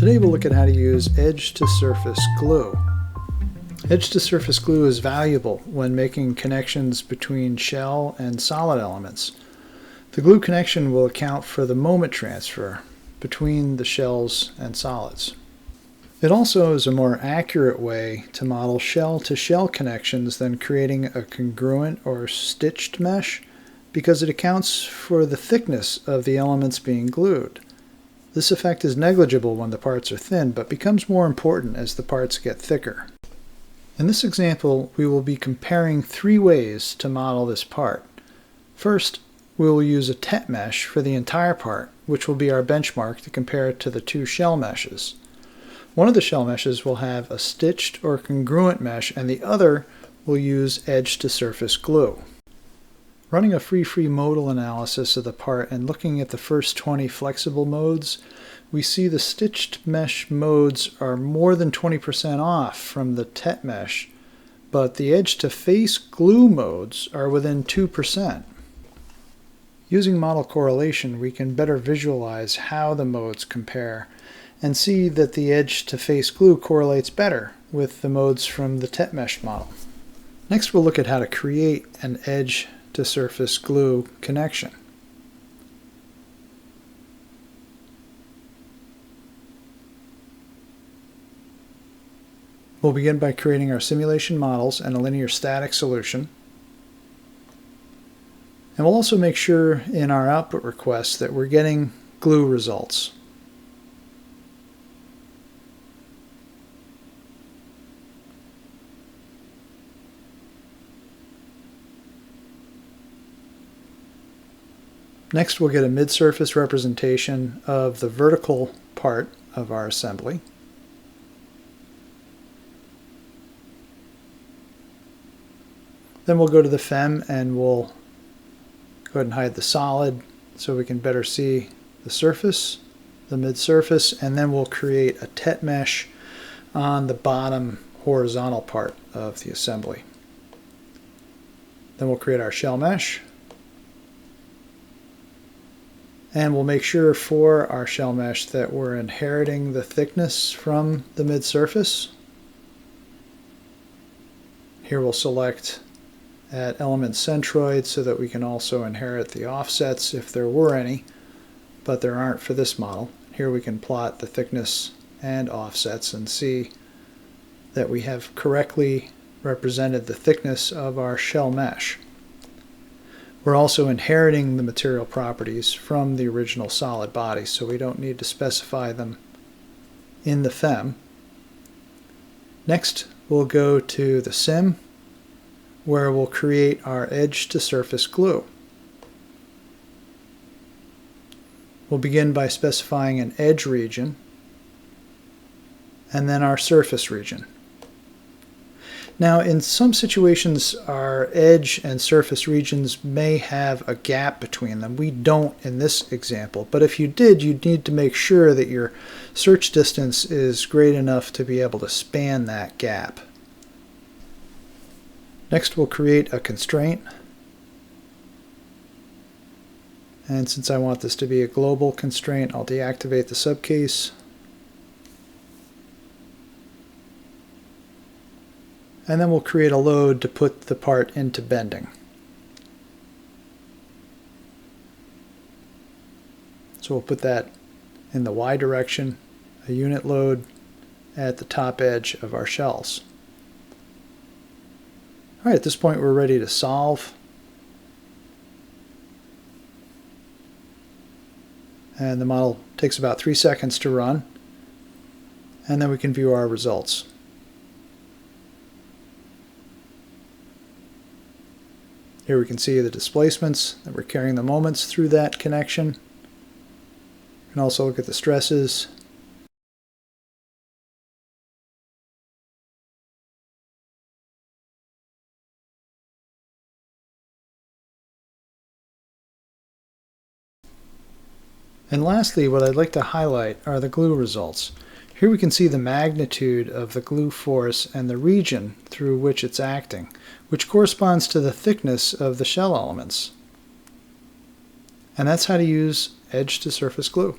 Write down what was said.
Today we'll look at how to use edge-to-surface glue. Edge-to-surface glue is valuable when making connections between shell and solid elements. The glue connection will account for the moment transfer between the shells and solids. It also is a more accurate way to model shell-to-shell connections than creating a congruent or stitched mesh, because it accounts for the thickness of the elements being glued. This effect is negligible when the parts are thin, but becomes more important as the parts get thicker. In this example, we will be comparing three ways to model this part. First, we will use a tet mesh for the entire part, which will be our benchmark to compare it to the two shell meshes. One of the shell meshes will have a stitched or congruent mesh, and the other will use edge-to-surface glue. Running a free modal analysis of the part and looking at the first 20 flexible modes, we see the stitched mesh modes are more than 20% off from the tet mesh, but the edge-to-face glue modes are within 2%. Using model correlation, we can better visualize how the modes compare and see that the edge-to-face glue correlates better with the modes from the tet mesh model. Next, we'll look at how to create an edge-to-surface glue connection. We'll begin by creating our simulation models and a linear static solution. And we'll also make sure in our output requests that we're getting glue results. Next, we'll get a mid-surface representation of the vertical part of our assembly. Then we'll go to the FEM and we'll go ahead and hide the solid so we can better see the surface, the mid-surface, and then we'll create a tet mesh on the bottom horizontal part of the assembly. Then we'll create our shell mesh. And we'll make sure for our shell mesh that we're inheriting the thickness from the mid-surface. Here we'll select at element centroid so that we can also inherit the offsets if there were any, but there aren't for this model. Here we can plot the thickness and offsets and see that we have correctly represented the thickness of our shell mesh. We're also inheriting the material properties from the original solid body, so we don't need to specify them in the FEM. Next, we'll go to the Sim, where we'll create our edge-to-surface glue. We'll begin by specifying an edge region, and then our surface region. Now, in some situations, our edge and surface regions may have a gap between them. We don't in this example, but if you did, you'd need to make sure that your search distance is great enough to be able to span that gap. Next, we'll create a constraint. And since I want this to be a global constraint, I'll deactivate the subcase. And then we'll create a load to put the part into bending. So we'll put that in the Y direction, a unit load at the top edge of our shells. All right, at this point we're ready to solve. And the model takes about 3 seconds to run. And then we can view our results. Here we can see the displacements, that we're carrying the moments through that connection. We can also look at the stresses. And lastly, what I'd like to highlight are the glue results. Here we can see the magnitude of the glue force and the region through which it's acting, which corresponds to the thickness of the shell elements. And that's how to use edge-to-surface glue.